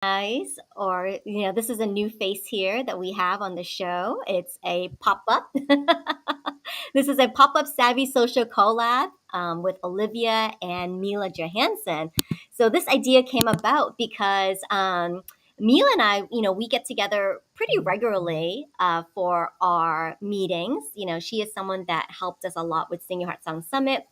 Guys, or this is a new face here that we have on the show. It's a pop-up. This is a pop-up savvy social collab with Olivia and Mila Johansen. So this idea came about because Mila and I, we get together pretty regularly for our meetings. She is someone that helped us a lot with Sing Your Heart Song Summit.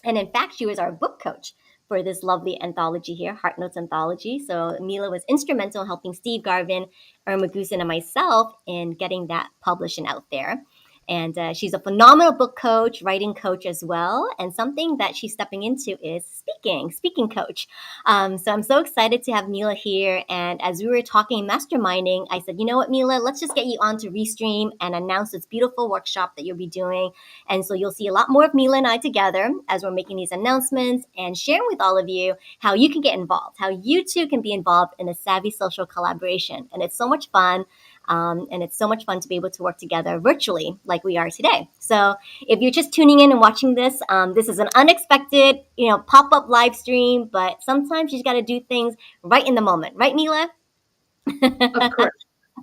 And in fact, she was our book coach for this lovely anthology here, Heart Notes Anthology. So Mila was instrumental in helping Steve, Garvin, Irma, Goosen, and myself in getting that published and out there. And she's a phenomenal book coach, writing coach as well. And something that she's stepping into is speaking coach. So I'm so excited to have Mila here. And as we were talking masterminding, I said, you know what, Mila, let's just get you on to Restream and announce this beautiful workshop that you'll be doing. And so you'll see a lot more of Mila and I together as we're making these announcements and sharing with all of you how you can get involved, how you too can be involved in a savvy social collaboration. And it's so much fun. And it's so much fun to be able to work together virtually like we are today. So if you're just tuning in and watching this, this is an unexpected, pop-up live stream, but sometimes you just got to do things right in the moment. Right, Mila? Of course.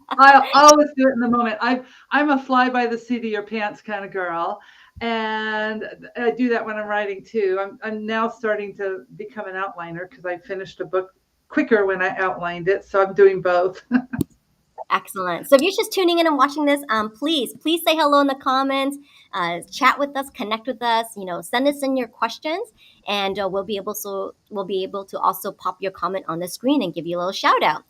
I always do it in the moment. I'm a fly by the seat of your pants kind of girl. And I do that when I'm writing too. I'm now starting to become an outliner because I finished a book quicker when I outlined it. So I'm doing both. Excellent. So if you're just tuning in and watching this, please say hello in the comments, chat with us, connect with us. Send us in your questions, and we'll be able to also pop your comment on the screen and give you a little shout out.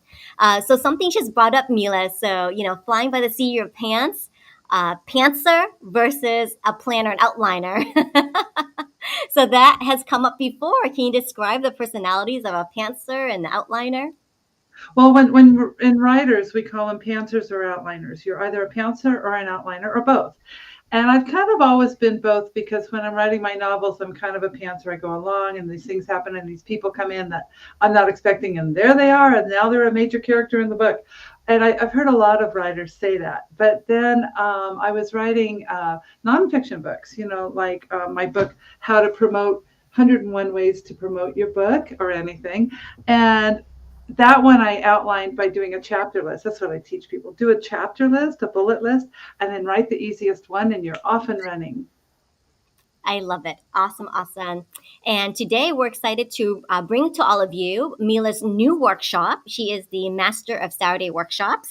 So something just brought up, Mila. So flying by the seat of your pants, pantser versus a planner and outliner. So that has come up before. Can you describe the personalities of a pantser and the outliner? Well, when we're in writers, we call them pantsers or outliners. You're either a pantser or an outliner or both. And I've kind of always been both because when I'm writing my novels, I'm kind of a pantser. I go along and these things happen and these people come in that I'm not expecting. And there they are. And now they're a major character in the book. And I've heard a lot of writers say that. But then I was writing nonfiction books, like my book, How to Promote 101 Ways to Promote Your Book or anything. And that one I outlined by doing a chapter list. That's what I teach people. Do a chapter list, a bullet list, and then write the easiest one, and you're off and running. I love it. Awesome. And today we're excited to bring to all of you Mila's new workshop. She is the master of Saturday workshops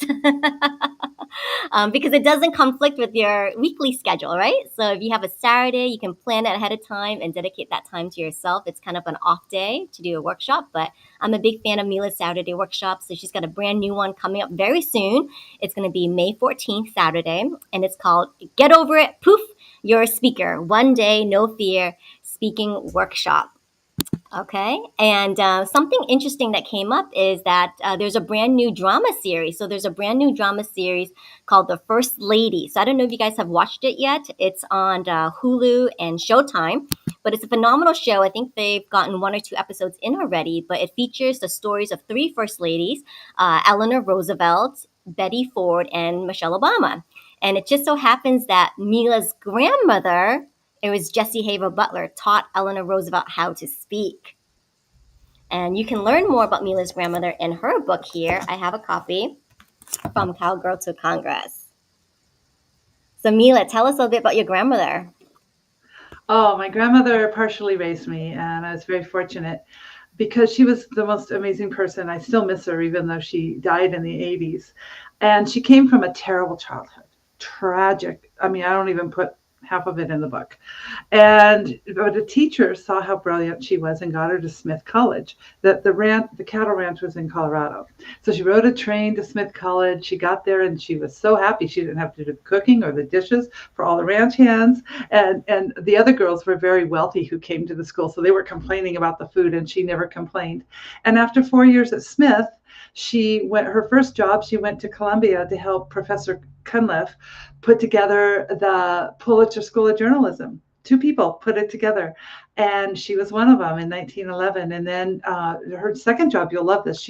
because it doesn't conflict with your weekly schedule, right? So if you have a Saturday, you can plan it ahead of time and dedicate that time to yourself. It's kind of an off day to do a workshop, but I'm a big fan of Mila's Saturday workshop. So she's got a brand new one coming up very soon. It's going to be May 14th, Saturday, and it's called Get Over It, Poof, You're a Speaker. One day, no fear, speaking workshop. Okay. And something interesting that came up is that there's a brand new drama series. So there's a brand new drama series called The First Lady. So I don't know if you guys have watched it yet. It's on Hulu and Showtime, but it's a phenomenal show. I think they've gotten 1 or 2 episodes in already, but it features the stories of 3 first ladies, Eleanor Roosevelt, Betty Ford, and Michelle Obama. And it just so happens that Mila's grandmother, it was Jessie Haver Butler, taught Eleanor Roosevelt how to speak. And you can learn more about Mila's grandmother in her book here. I have a copy, From Cowgirl to Congress. So Mila, tell us a little bit about your grandmother. Oh, my grandmother partially raised me, and I was very fortunate because she was the most amazing person. I still miss her, even though she died in the 80s. And she came from a terrible childhood, tragic. I mean, I don't even put half of it in the book. But a teacher saw how brilliant she was and got her to Smith College. The cattle ranch was in Colorado. So she rode a train to Smith College. She got there and she was so happy she didn't have to do the cooking or the dishes for all the ranch hands. And the other girls were very wealthy who came to the school. So they were complaining about the food and she never complained. And after 4 years at Smith, her first job, she went to Columbia to help Professor 𝐸𝐭 𝐍𝐶𝐬 put together the Pulitzer School of Journalism two people put it together, and she was one of them in 1911. And then her second job, you'll love this,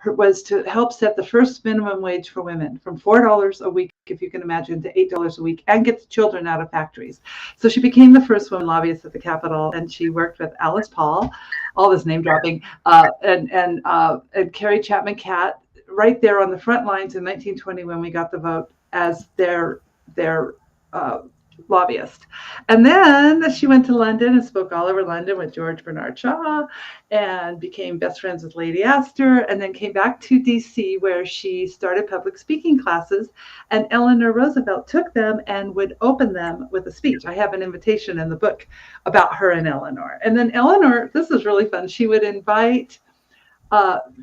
was to help set the first minimum wage for women from $4 a week, if you can imagine, to $8 a week, and get the children out of factories. So she became the first woman lobbyist at the Capitol, and she worked with Alice Paul, all this name dropping, and Carrie Chapman Catt, right there on the front lines in 1920 when we got the vote, as their lobbyist. And then she went to London and spoke all over London with George Bernard Shaw, and became best friends with Lady Astor, and then came back to DC, where she started public speaking classes, and Eleanor Roosevelt took them and would open them with a speech. I have an invitation in the book about her and Eleanor. And then Eleanor, this is really fun, she would invite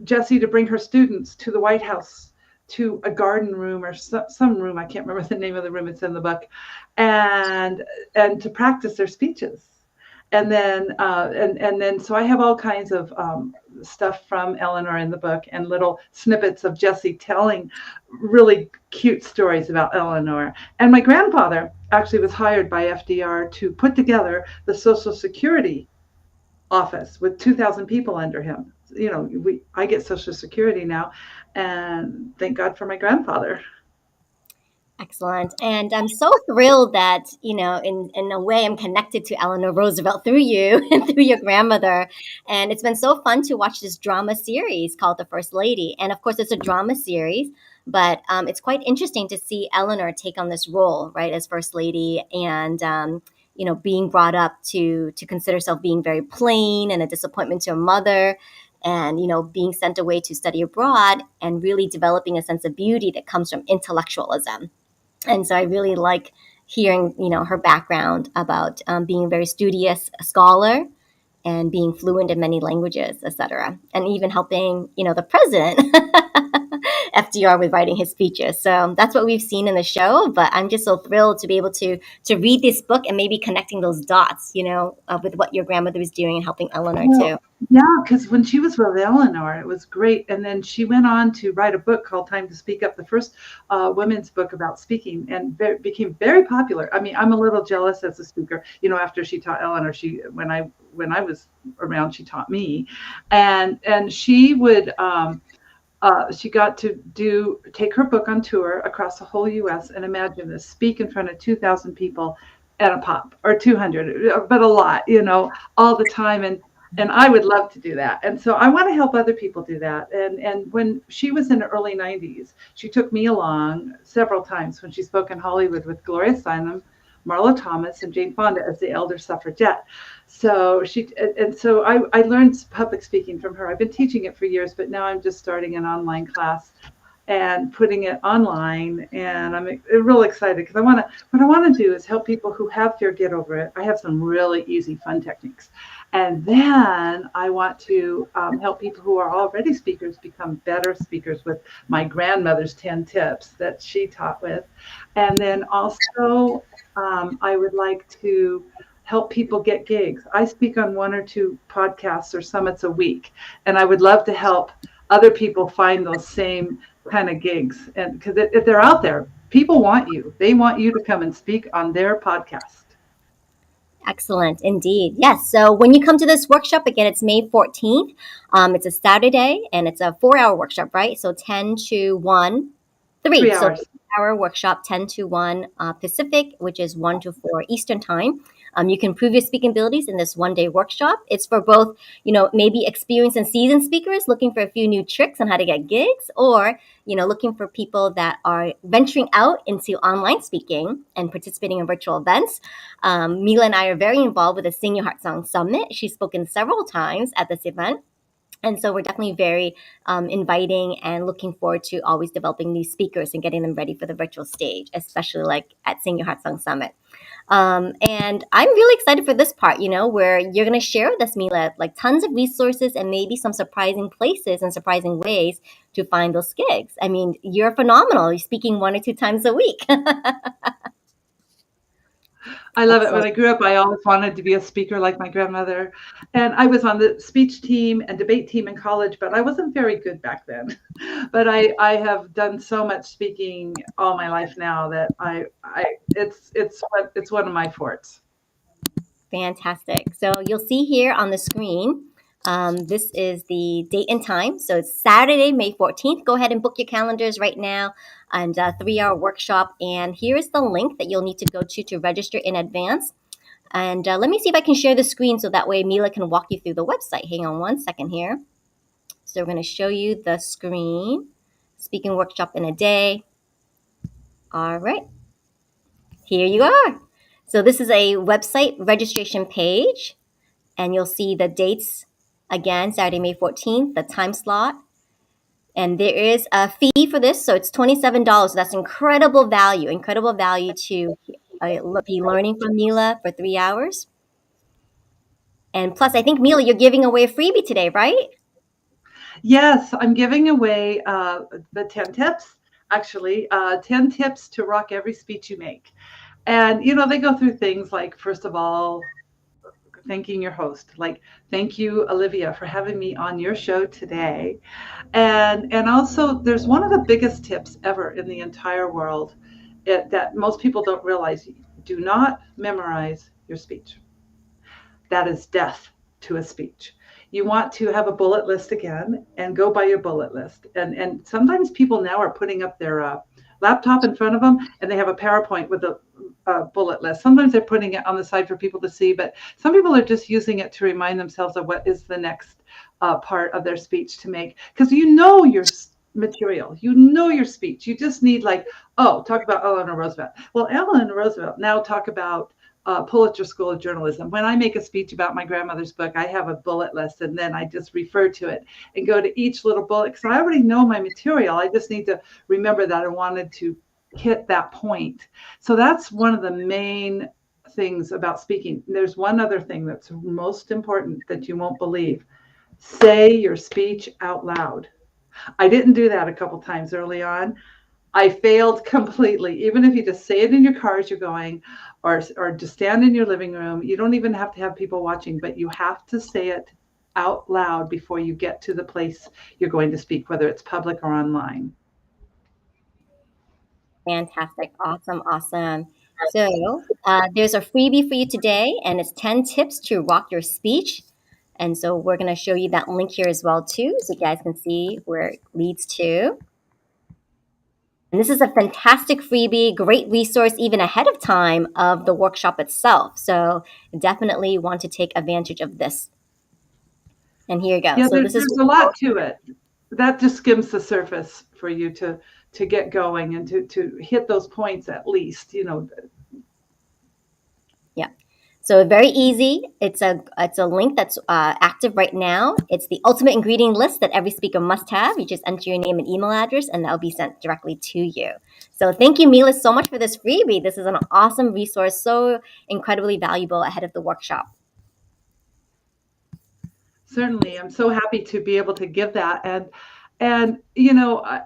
Jessie to bring her students to the White House, to a garden room or some room, I can't remember the name of the room, it's in the book, and to practice their speeches. And then so I have all kinds of stuff from Eleanor in the book, and little snippets of Jessie telling really cute stories about Eleanor. And my grandfather actually was hired by FDR to put together the Social Security office with 2,000 people under him. You know, I get Social Security now, and thank God for my grandfather. Excellent. And I'm so thrilled that, in a way, I'm connected to Eleanor Roosevelt through you and through your grandmother. And it's been so fun to watch this drama series called The First Lady. And of course, it's a drama series, but it's quite interesting to see Eleanor take on this role, right, as First Lady, and, being brought up to consider herself being very plain and a disappointment to her mother, and, being sent away to study abroad, and really developing a sense of beauty that comes from intellectualism. And so I really like hearing, her background about being a very studious scholar and being fluent in many languages, etc., and even helping, the president, FDR, with writing his speeches. So that's what we've seen in the show. But I'm just so thrilled to be able to read this book and maybe connecting those dots, with what your grandmother was doing and helping Eleanor too. Yeah, because when she was with Eleanor, it was great. And then she went on to write a book called Time to Speak Up, the first women's book about speaking, and became very popular. I mean, I'm a little jealous as a speaker. After she taught Eleanor, when I was around, she taught me, and she would. She got to take her book on tour across the whole U.S. and imagine this: speak in front of 2,000 people at a pop, or 200, but a lot, all the time. And I would love to do that. And so I want to help other people do that. And when she was in the early 90s, she took me along several times when she spoke in Hollywood with Gloria Steinem, Marlo Thomas, and Jane Fonda as the elder suffragette. So I learned public speaking from her. I've been teaching it for years, but now I'm just starting an online class and putting it online. And I'm really excited because what I want to do is help people who have fear get over it. I have some really easy, fun techniques. And then I want to help people who are already speakers become better speakers with my grandmother's 10 tips that she taught with. And then also I would like to help people get gigs. I speak on 1 or 2 podcasts or summits a week, and I would love to help other people find those same kind of gigs. And because if they're out there, people want you. They want you to come and speak on their podcast. Excellent, indeed. Yes. So when you come to this workshop, again, it's May 14th. It's a Saturday, and it's a 4-hour workshop, right? So 10 to 1, 3. 3 So hours. 3-hour workshop, 10 to 1 Pacific, which is 1 to 4 Eastern time. You can improve your speaking abilities in this one-day workshop. It's for both, maybe experienced and seasoned speakers looking for a few new tricks on how to get gigs, or, looking for people that are venturing out into online speaking and participating in virtual events. Mila and I are very involved with the Sing Your Heart Song Summit. She's spoken several times at this event. And so we're definitely very inviting and looking forward to always developing new speakers and getting them ready for the virtual stage, especially like at Sing Your Heart Song Summit. And I'm really excited for this part, where you're going to share with us, Mila, like tons of resources and maybe some surprising places and surprising ways to find those gigs. I mean, you're phenomenal. You're speaking 1 or 2 times a week. I love it. When I grew up, I always wanted to be a speaker like my grandmother. And I was on the speech team and debate team in college, but I wasn't very good back then. But I have done so much speaking all my life now that it's one of my fortes. Fantastic. So you'll see here on the screen, this is the date and time. So it's Saturday, May 14th. Go ahead and book your calendars right now, and a 3-hour workshop. And here is the link that you'll need to go to register in advance. And let me see if I can share the screen so that way Mila can walk you through the website. Hang on one second here. So we're going to show you the screen. Speaking workshop in a day. All right. Here you are. So this is a website registration page, and you'll see the dates again, Saturday, May 14th, the time slot. And there is a fee for this, so it's $27. So that's incredible value to be learning from Mila for 3 hours. And plus, I think, Mila, you're giving away a freebie today, right? Yes, I'm giving away the 10 tips, actually, 10 tips to rock every speech you make. And, they go through things like, first of all, thanking your host, like, thank you, Olivia, for having me on your show today. And also, there's one of the biggest tips ever in the entire world that most people don't realize. Do not memorize your speech. That is death to a speech. You want to have a bullet list again and go by your bullet list. And sometimes people now are putting up their laptop in front of them, and they have a PowerPoint with a bullet list. Sometimes they're putting it on the side for people to see, but some people are just using it to remind themselves of what is the next part of their speech to make. Because your material, your speech. You just need talk about Eleanor Roosevelt. Well, Eleanor Roosevelt, now talk about Pulitzer School of Journalism. When I make a speech about my grandmother's book, I have a bullet list, and then I just refer to it and go to each little bullet, because I already know my material. I just need to remember that I wanted to hit that point. So that's one of the main things about speaking. There's one other thing that's most important that you won't believe. Say your speech out loud. I didn't do that a couple times early on. I failed completely. Even if you just say it in your car as you're going, or just stand in your living room, you don't even have to have people watching, but you have to say it out loud before you get to the place you're going to speak, whether it's public or online. Fantastic. Awesome. So there's a freebie for you today, and it's 10 tips to rock your speech. And so we're going to show you that link here as well, too, so you guys can see where it leads to. And this is a fantastic freebie, great resource even ahead of time of the workshop itself. So definitely want to take advantage of this. And here you go. Yeah, so there's a lot to it. That just skims the surface for you to get going and to hit those points at least, Yeah. So very easy. It's a link that's active right now. It's the ultimate ingredient list that every speaker must have. You just enter your name and email address, and that'll be sent directly to you. So thank you, Mila, so much for this freebie. This is an awesome resource, so incredibly valuable ahead of the workshop. Certainly. I'm so happy to be able to give that. And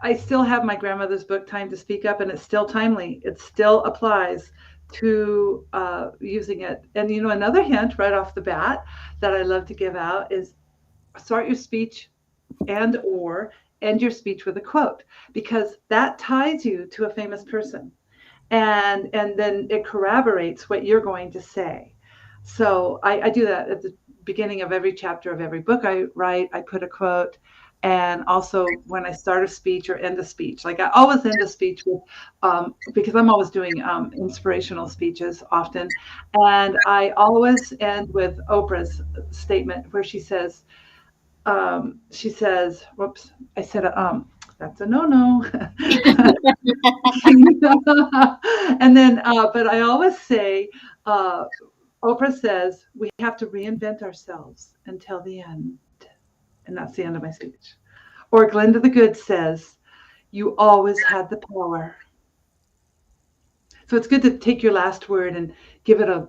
I still have my grandmother's book, Time to Speak Up, and it's still timely. It still applies to using it. And another hint right off the bat that I love to give out is start your speech or end your speech with a quote, because that ties you to a famous person, and then it corroborates what you're going to say. So I do that at the beginning of every chapter of every book I write. I put a quote. And also when I start a speech or end a speech, like I always end a speech with, because I'm always doing inspirational speeches often. And I always end with Oprah's statement where she says, whoops, I said, that's a no-no. And then, but I always say, Oprah says, we have to reinvent ourselves until the end. And that's the end of my speech. Or Glenda the Good says, you always had the power. So it's good to take your last word and give it a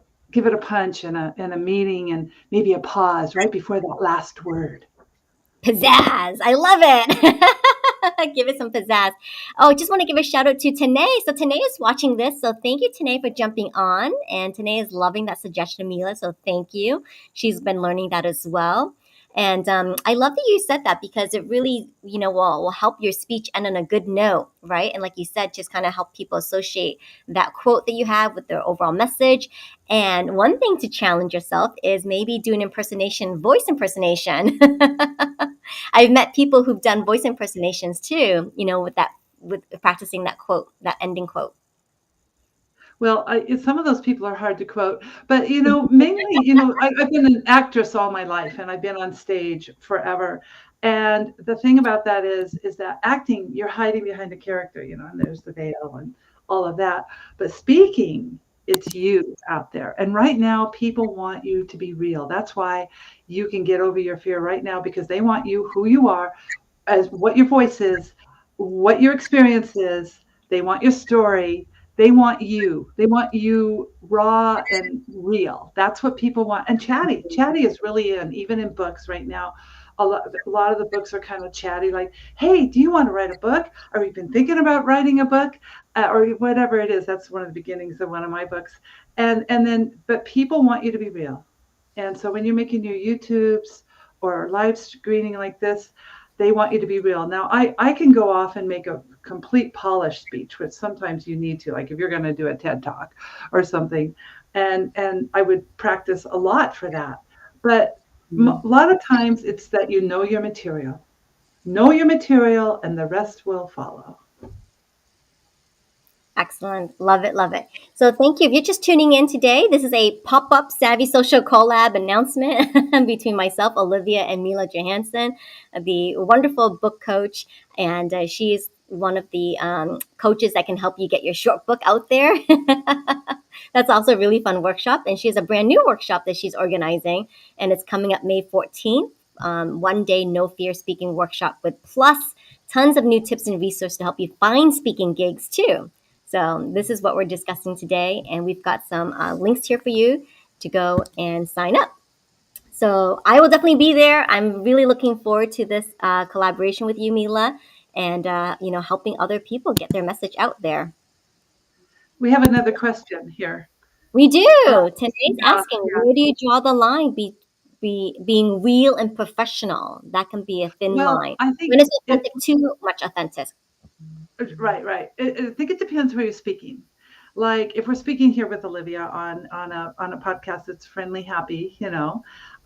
punch and a meaning and maybe a pause right before that last word. Pizzazz. I love it. Give it some pizzazz. Oh, I just want to give a shout out to Tanae. So Tanae is watching this. So thank you, Tanae, for jumping on. And Tanae is loving that suggestion, Mila. So thank you. She's been learning that as well. And I love that you said that because it really, will help your speech end on a good note, right? And like you said, just kind of help people associate that quote that you have with their overall message. And one thing to challenge yourself is maybe do an impersonation, voice impersonation. I've met people who've done voice impersonations too, with practicing that quote, that ending quote. Well, some of those people are hard to quote, but mainly, I've been an actress all my life, and I've been on stage forever. And the thing about that is that acting, you're hiding behind a character, and there's the veil and all of that. But speaking, it's you out there. And right now, people want you to be real. That's why you can get over your fear right now, because they want you who you are, as what your voice is, what your experience is. They want your story. They want you. They want you raw and real. That's what people want. And chatty. Chatty is really in, even in books right now. A lot of the books are kind of chatty, like, hey, do you want to write a book? Or you've been thinking about writing a book? Or whatever it is. That's one of the beginnings of one of my books. But people want you to be real. And so when you're making your YouTubes or live screening like this, they want you to be real. Now, I can go off and make a complete polished speech, which sometimes you need to, like if you're going to do a TED Talk or something. And I would practice a lot for that. But a lot of times it's that you know your material. Know your material and the rest will follow. Excellent. Love it. Love it. So thank you. If you're just tuning in today, this is a pop-up Savvy Social Collab announcement between myself, Olivia, and Mila Johansen, the wonderful book coach. And she's one of the coaches that can help you get your short book out there. That's also a really fun workshop. And she has a brand new workshop that she's organizing. And it's coming up May 14th. 1 day no fear speaking workshop with plus tons of new tips and resources to help you find speaking gigs too. So this is what we're discussing today, and we've got some links here for you to go and sign up. So I will definitely be there. I'm really looking forward to this collaboration with you, Mila, and helping other people get their message out there. We have another question here. We do. Today's Yeah, asking, yeah. where do you draw the line being real and professional? That can be a thin Well, line. I think When it's it authentic, too much authentic. right, right. I think it depends who you're speaking. Like if we're speaking here with Olivia on a podcast that's friendly, happy,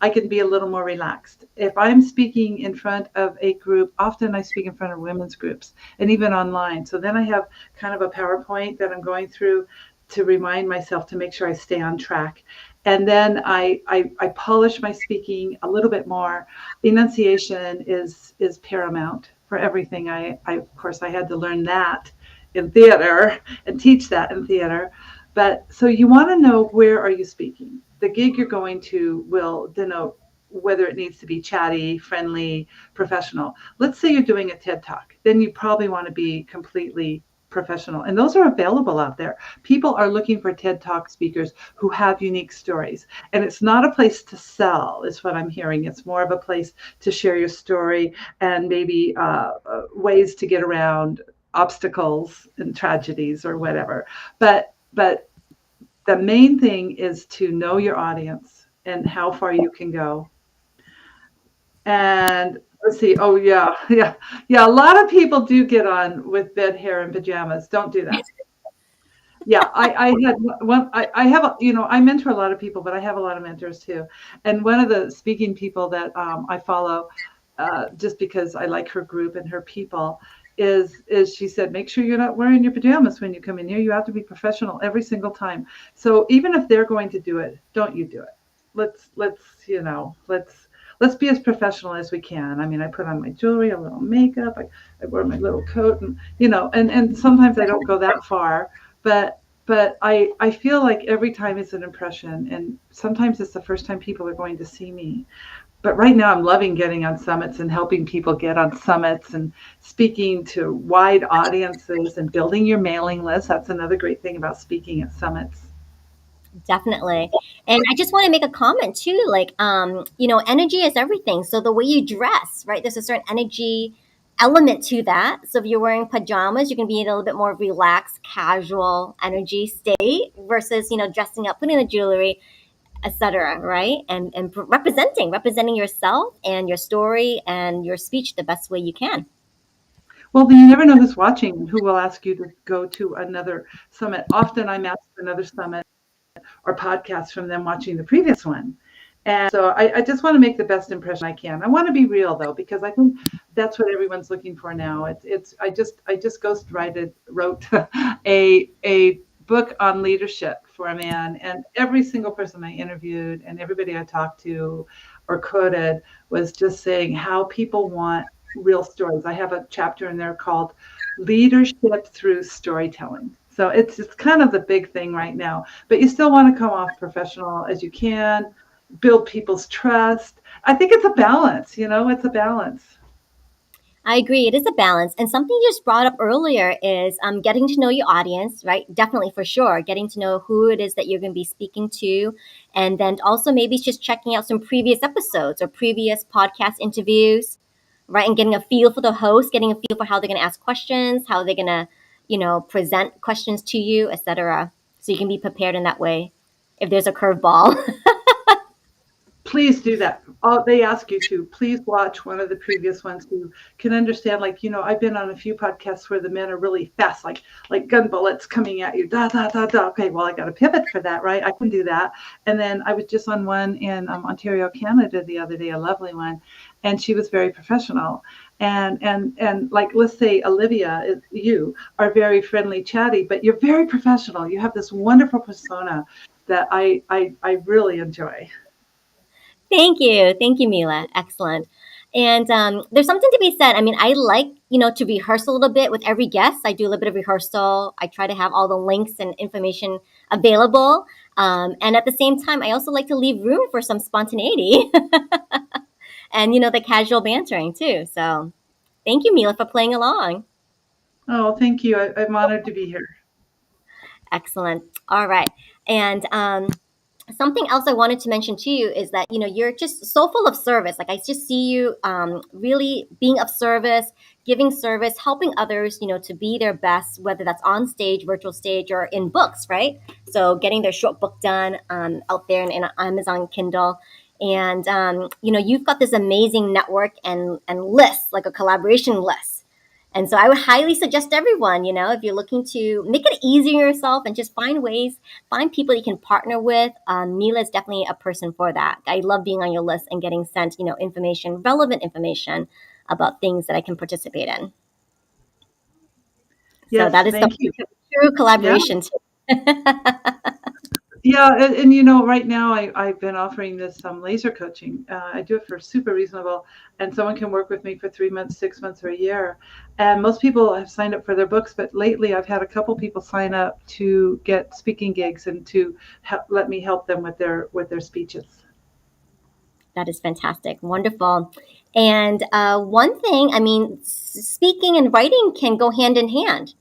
I can be a little more relaxed. If I'm speaking in front of a group, often I speak in front of women's groups and even online. So then I have kind of a PowerPoint that I'm going through to remind myself to make sure I stay on track. And then I polish my speaking a little bit more. Enunciation is paramount for everything. Of course, I had to learn that in theater and teach that in theater. But so you want to know, where are you speaking? The gig you're going to will denote whether it needs to be chatty, friendly, professional. Let's say you're doing a TED Talk. Then you probably want to be completely professional. And those are available out there. People are looking for TED Talk speakers who have unique stories. And it's not a place to sell, is what I'm hearing. It's more of a place to share your story and maybe ways to get around obstacles and tragedies or whatever. But the main thing is to know your audience and how far you can go. And let's see. Oh yeah, yeah, yeah. A lot of people do get on with bed hair and pajamas. Don't do that. Yeah, I had one. I have I mentor a lot of people, but I have a lot of mentors too. And one of the speaking people that I follow, just because I like her group and her people, is she said, make sure you're not wearing your pajamas when you come in here. You have to be professional every single time. So even if they're going to do it, don't you do it. Let's be as professional as we can. I mean, I put on my jewelry, a little makeup, I wear my little coat, and sometimes I don't go that far, but I feel like every time it's an impression, and sometimes it's the first time people are going to see me. But right now I'm loving getting on summits and helping people get on summits and speaking to wide audiences and building your mailing list. That's another great thing about speaking at summits. Definitely. And I just want to make a comment too, like, energy is everything. So the way you dress, right? There's a certain energy element to that. So if you're wearing pajamas, you can be in a little bit more relaxed, casual energy state versus, dressing up, putting the jewelry. etc. Right? And representing yourself and your story and your speech the best way you can. Well, then you never know who's watching and who will ask you to go to another summit. Often I'm asked to another summit or podcast from them watching the previous one. And so I just want to make the best impression I can. I want to be real though, because I think that's what everyone's looking for now. I just wrote a book on leadership for a man, and every single person I interviewed and everybody I talked to or quoted was just saying how people want real stories. I have a chapter in there called Leadership Through Storytelling. So it's kind of the big thing right now, but you still want to come off professional as you can, build people's trust. I think it's a balance, it's a balance. I agree. It is a balance. And something you just brought up earlier is getting to know your audience, right? Definitely, for sure. Getting to know who it is that you're going to be speaking to. And then also maybe just checking out some previous episodes or previous podcast interviews, right? And getting a feel for the host, getting a feel for how they're going to ask questions, how they're going to, present questions to you, etc. So you can be prepared in that way if there's a curveball. Please do that. Oh, they ask you to please watch one of the previous ones so you can understand. Like, I've been on a few podcasts where the men are really fast, like gun bullets coming at you. Da da da da. Okay, well, I got to pivot for that, right? I can do that. And then I was just on one in Ontario, Canada, the other day, a lovely one, and she was very professional. And like, let's say Olivia, you are very friendly, chatty, but you're very professional. You have this wonderful persona that I really enjoy. Thank you, Mila. Excellent. And there's something to be said. I mean, I like to rehearse a little bit with every guest. I do a little bit of rehearsal. I try to have all the links and information available. And at the same time, I also like to leave room for some spontaneity and the casual bantering too. So thank you, Mila, for playing along. Oh, thank you. I'm honored to be here. Excellent. All right. And something else I wanted to mention to you is that you're just so full of service. Like, I just see you really being of service, giving service, helping others to be their best, whether that's on stage, virtual stage, or in books, right? So getting their short book done out there in Amazon Kindle. And you've got this amazing network and list, like a collaboration list. And so I would highly suggest everyone, if you're looking to make it easier on yourself and just find people you can partner with. Mila is definitely a person for that. I love being on your list and getting sent, information, relevant information about things that I can participate in. So Yes, that is some thank you. true Yeah. collaboration too. Yeah, and right now I've been offering this laser coaching. I do it for super reasonable, and someone can work with me for 3 months, 6 months, or a year. And most people have signed up for their books, but lately I've had a couple people sign up to get speaking gigs and to let me help them with their speeches. That is fantastic. Wonderful. And one thing, I mean, speaking and writing can go hand in hand,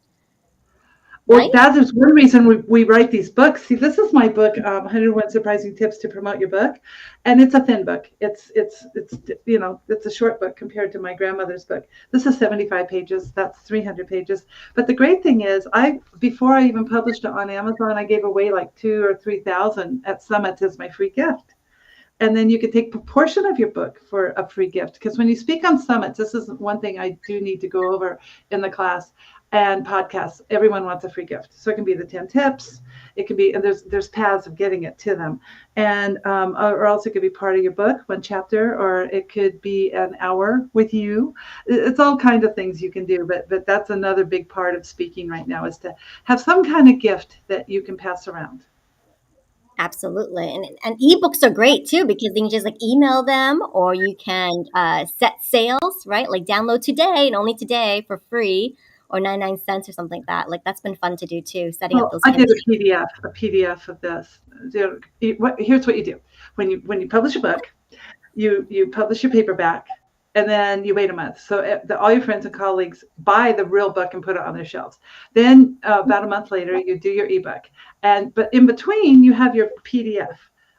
Well, right? that is one reason we write these books. See, this is my book, 101 Surprising Tips to Promote Your Book, and it's a thin book. It's a short book compared to my grandmother's book. This is 75 pages. That's 300 pages. But the great thing is, before I even published it on Amazon, I gave away like 2,000 or 3,000 at summits as my free gift. And then you can take a portion of your book for a free gift. Because when you speak on summits, this is one thing I do need to go over in the class and podcasts. Everyone wants a free gift. So it can be the 10 tips. It can be, and there's paths of getting it to them. And, or else it could be part of your book, one chapter, or it could be an hour with you. It's all kinds of things you can do. But that's another big part of speaking right now, is to have some kind of gift that you can pass around. Absolutely. And ebooks are great too, because you can just like email them, or you can set sales, right? Like download today and only today for free, or 99 cents or something like that. Like, that's been fun to do too, setting up Well, those I kind of did a PDF of this. Here's what you do. When you publish a book, you publish your paperback, and then you wait a month. So all your friends and colleagues buy the real book and put it on their shelves. Then about a month later, you do your ebook. But in between, you have your PDF,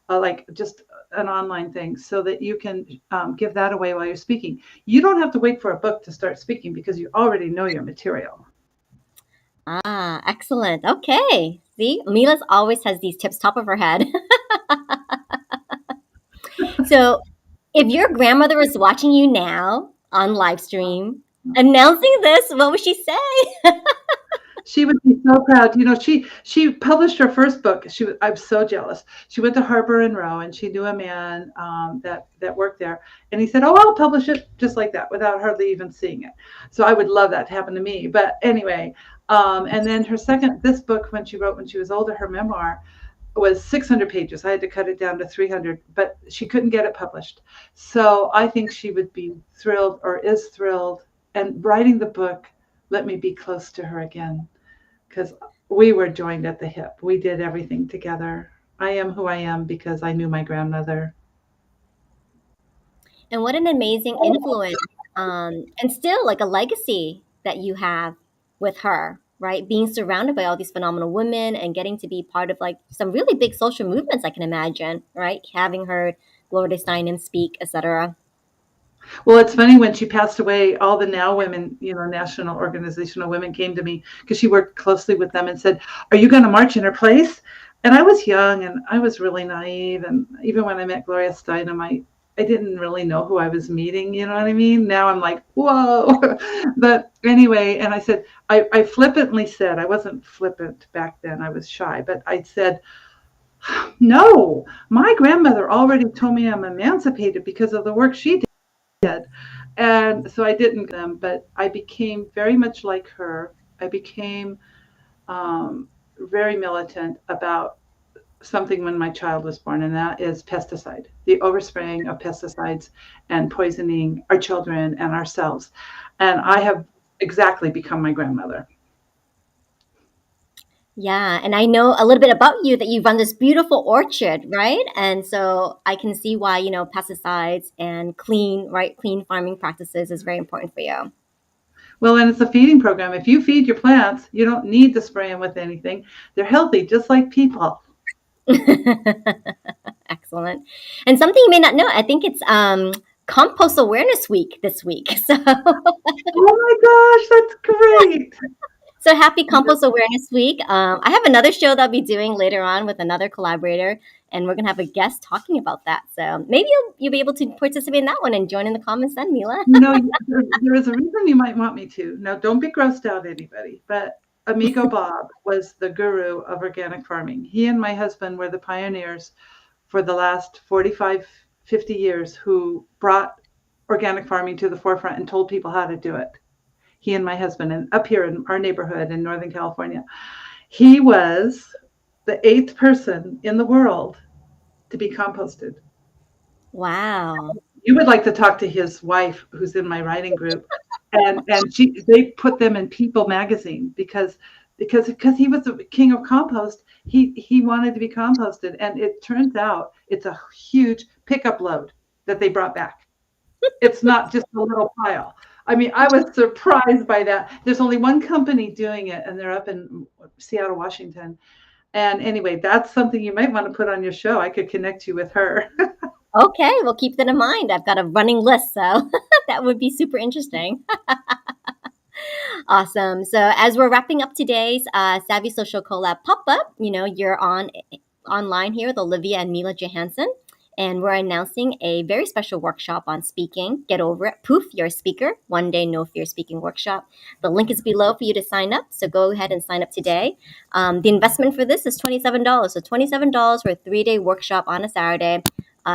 like just an online thing, so that you can give that away while you're speaking. You don't have to wait for a book to start speaking, because you already know your material. Excellent. Okay. See, Mila's always has these tips top of her head. So if your grandmother was watching you now on live stream announcing this, what would she say? She would be so proud. She published her first book. I'm so jealous. She went to Harper and Row, and she knew a man that worked there, and he said, "Oh, I'll publish it just like that, without hardly even seeing it." So I would love that to happen to me. But anyway, and then this book, when she wrote when she was older, her memoir was 600 pages. I had to cut it down to 300, but she couldn't get it published. So I think she would be thrilled, or is thrilled, and writing the book let me be close to her again, because we were joined at the hip. We did everything together. I am who I am because I knew my grandmother. And what an amazing influence, and still like a legacy that you have with her, right? Being surrounded by all these phenomenal women and getting to be part of like some really big social movements, I can imagine, right? Having heard Gloria Steinem speak, etc. Well, it's funny, when she passed away, all the Now Women, National Organization of Women, came to me because she worked closely with them and said, "Are you going to march in her place?" And I was young and I was really naive. And even when I met Gloria Steinem, I didn't really know who I was meeting. You know what I mean? Now I'm like, whoa. But anyway, and I said, I flippantly said, I wasn't flippant back then, I was shy, but I said, "No, my grandmother already told me I'm emancipated because of the work she did." And so I didn't them, but I became very much like her. I became very militant about something when my child was born, and that is pesticide, the overspraying of pesticides and poisoning our children and ourselves. And I have exactly become my grandmother. Yeah, and I know a little bit about you, that you run this beautiful orchard, right? And so I can see why, pesticides and clean farming practices is very important for you. Well, and it's a feeding program. If you feed your plants, you don't need to spray them with anything. They're healthy, just like people. Excellent. And something you may not know, I think it's Compost Awareness Week this week. Oh my gosh, that's great. So happy Compost Awareness Week. I have another show that I'll be doing later on with another collaborator, and we're gonna have a guest talking about that. So maybe you'll be able to participate in that one and join in the comments then, Mila. There is a reason you might want me to. Now, don't be grossed out, anybody, but Amigo Bob was the guru of organic farming. He and my husband were the pioneers for the last 45, 50 years who brought organic farming to the forefront and told people how to do it. He and my husband, and up here in our neighborhood in Northern California, he was the 8th person in the world to be composted. Wow. You would like to talk to his wife, who's in my writing group, and they put them in People magazine because he was the king of compost. He wanted to be composted, and it turns out it's a huge pickup load that they brought back. It's not just a little pile. I mean, I was surprised by that. There's only one company doing it, and they're up in Seattle, Washington. And anyway, that's something you might want to put on your show. I could connect you with her. Okay, we'll keep that in mind. I've got a running list, so that would be super interesting. Awesome. So as we're wrapping up today's Savvy Social Collab pop-up, you're online here with Olivia and Mila Johansen, and we're announcing a very special workshop on speaking. Get over it. Poof, you're a speaker. One day, no fear speaking workshop. The link is below for you to sign up, so go ahead and sign up today. The investment for this is $27. So $27 for a 3-day workshop on a Saturday,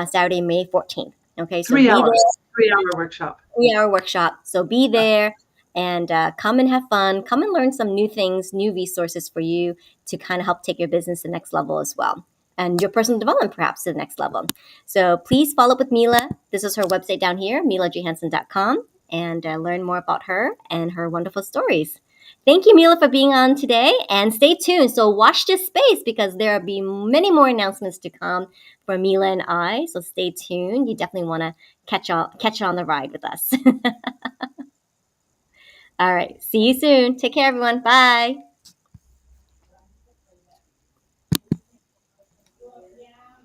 Saturday, May 14th. Okay, so 3 be hours, there. 3-hour workshop. 3-hour workshop. So be there and come and have fun. Come and learn some new things, new resources for you to kind of help take your business to the next level as well. And your personal development perhaps to the next level. So please follow up with Mila. This is her website down here, milajohansen.com, and learn more about her and her wonderful stories. Thank you, Mila, for being on today, and stay tuned. So watch this space because there will be many more announcements to come for Mila and I. So stay tuned. You definitely want to catch on the ride with us. All right. See you soon. Take care, everyone. Bye.